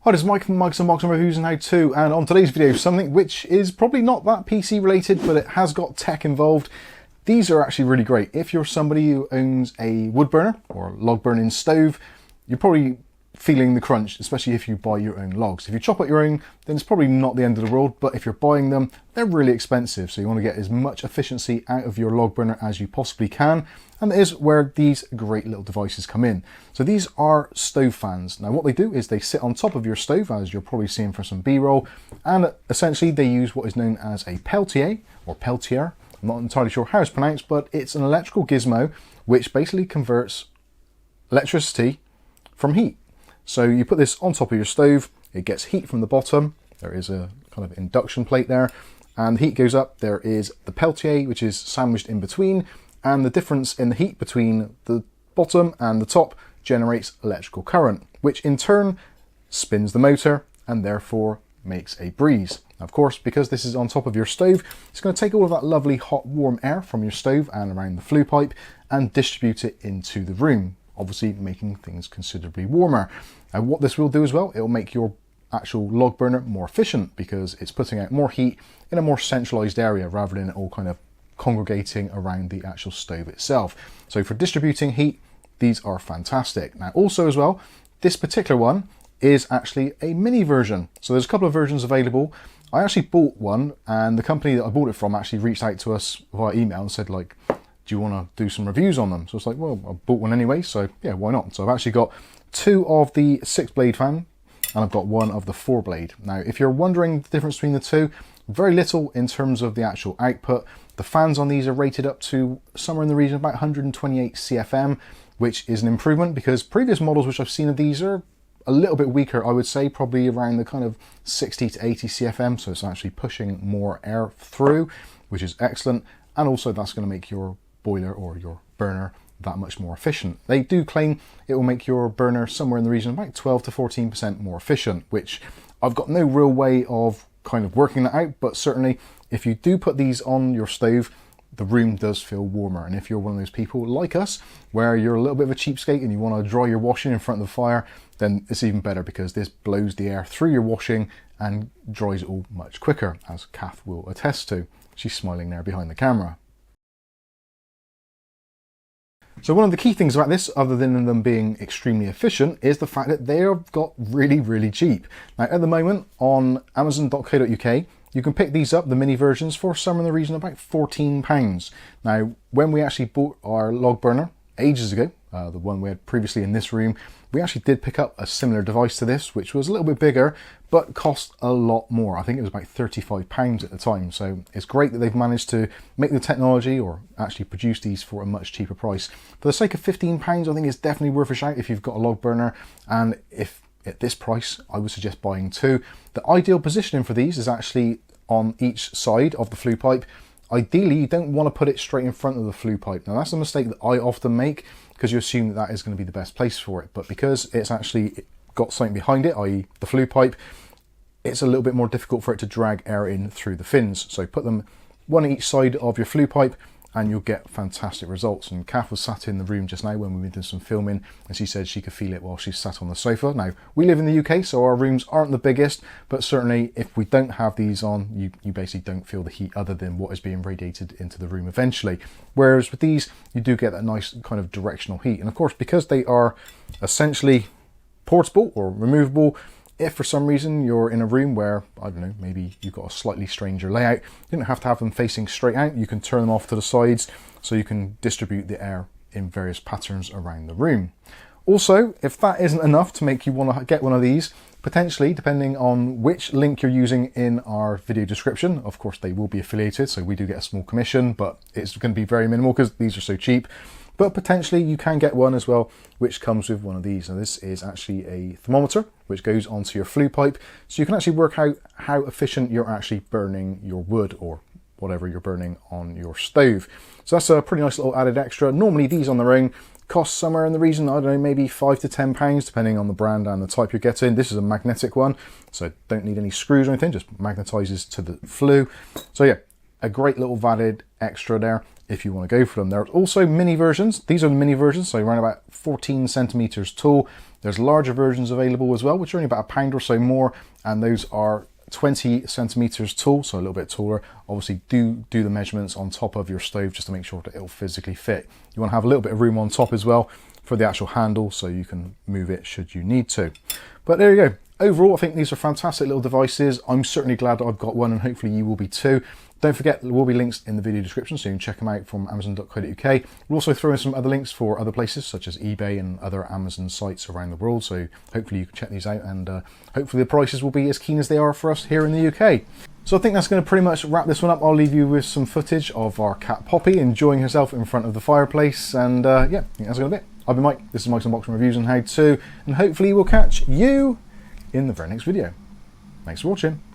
Hi, this is Mike from Mike's Unboxing Reviews and How To, and on today's video, something which is probably not that PC related, but it has got tech involved. These are actually really great. If you're somebody who owns a wood burner or log burning stove, you're probably feeling the crunch, especially if you buy your own logs. If you chop out your own, then it's probably not the end of the world, but if you're buying them, they're really expensive. So you want to get as much efficiency out of your log burner as you possibly can. And that is where these great little devices come in. So these are stove fans. Now what they do is they sit on top of your stove, as you're probably seeing for some B-roll, and essentially they use what is known as a peltier or peltier. I'm not entirely sure how it's pronounced, but it's an electrical gizmo which basically converts electricity from heat. So you put this on top of your stove, it gets heat from the bottom, there is a kind of induction plate there, and the heat goes up. There is the peltier, which is sandwiched in between, and the difference in the heat between the bottom and the top generates electrical current, which in turn spins the motor and therefore makes a breeze. Now, of course, because this is on top of your stove, it's going to take all of that lovely hot warm air from your stove and around the flue pipe and distribute it into the room, obviously making things considerably warmer. And what this will do as well, it will make your actual log burner more efficient because it's putting out more heat in a more centralized area rather than it all kind of congregating around the actual stove itself. So for distributing heat, these are fantastic. Now also as well, this particular one is actually a mini version. So there's a couple of versions available. I actually bought one, and the company that I bought it from actually reached out to us via email and said, like, do you want to do some reviews on them? So it's like, well, I bought one anyway, so yeah, why not? So I've actually got two of the 6-blade fan, and I've got one of the 4-blade. Now, if you're wondering the difference between the two, very little in terms of the actual output. The fans on these are rated up to somewhere in the region of about 128 CFM, which is an improvement because previous models which I've seen of these are a little bit weaker, I would say, probably around the kind of 60 to 80 CFM. So it's actually pushing more air through, which is excellent. And also that's going to make your boiler or your burner that much more efficient. They do claim it will make your burner somewhere in the region of about 12 to 14% more efficient, which I've got no real way of kind of working that out, but certainly if you do put these on your stove, the room does feel warmer. And if you're one of those people like us, where you're a little bit of a cheapskate and you want to dry your washing in front of the fire, then it's even better because this blows the air through your washing and dries it all much quicker, as Kath will attest to. She's smiling there behind the camera. So one of the key things about this, other than them being extremely efficient, is the fact that they have got really, really cheap. Now at the moment on amazon.co.uk, you can pick these up, the mini versions, for somewhere in the region of about £14. Now, when we actually bought our log burner ages ago, the one we had previously in this room, we actually did pick up a similar device to this, which was a little bit bigger, but cost a lot more. I think it was about £35 at the time. So it's great that they've managed to make the technology or actually produce these for a much cheaper price. For the sake of £15, I think it's definitely worth a shout if you've got a log burner. And if at this price, I would suggest buying two. The ideal positioning for these is actually on each side of the flue pipe. Ideally, you don't want to put it straight in front of the flue pipe. Now that's a mistake that I often make because you assume that that is going to be the best place for it. But because it's actually got something behind it, i.e. the flue pipe, it's a little bit more difficult for it to drag air in through the fins. So put them one each side of your flue pipe and you'll get fantastic results. And Kath was sat in the room just now when we were doing some filming, and she said she could feel it while she sat on the sofa. Now, we live in the UK, so our rooms aren't the biggest, but certainly if we don't have these on, you basically don't feel the heat other than what is being radiated into the room eventually. Whereas with these, you do get that nice kind of directional heat. And of course, because they are essentially portable or removable, if for some reason you're in a room where, I don't know, maybe you've got a slightly stranger layout, you don't have to have them facing straight out. You can turn them off to the sides so you can distribute the air in various patterns around the room. Also, if that isn't enough to make you want to get one of these, potentially, depending on which link you're using in our video description, of course they will be affiliated, so we do get a small commission, but it's going to be very minimal because these are so cheap. But potentially you can get one as well, which comes with one of these. Now this is actually a thermometer, which goes onto your flue pipe. So you can actually work out how efficient you're actually burning your wood or whatever you're burning on your stove. So that's a pretty nice little added extra. Normally these on their own cost somewhere in the region, I don't know, maybe £5 to £10, depending on the brand and the type you're getting. This is a magnetic one, so don't need any screws or anything, just magnetizes to the flue. So yeah, a great little added extra there if you want to go for them. There are also mini versions. These are the mini versions, so around about 14 centimeters tall, There's larger versions available as well, which are only about £1 or so more, and those are 20 centimeters tall, so a little bit taller. Obviously do the measurements on top of your stove just to make sure that it'll physically fit. You want to have a little bit of room on top as well for the actual handle, so you can move it should you need to. But there you go. Overall, I think these are fantastic little devices. I'm certainly glad that I've got one, and hopefully you will be too. Don't forget, there will be links in the video description, so you can check them out from amazon.co.uk. We'll also throw in some other links for other places, such as eBay and other Amazon sites around the world, so hopefully you can check these out, and hopefully the prices will be as keen as they are for us here in the UK. So I think that's going to pretty much wrap this one up. I'll leave you with some footage of our cat Poppy enjoying herself in front of the fireplace, and yeah, I think that's going to be it. I've been Mike, this is Mike's Unboxing Reviews and How To, and hopefully we'll catch you in the very next video. Thanks for watching.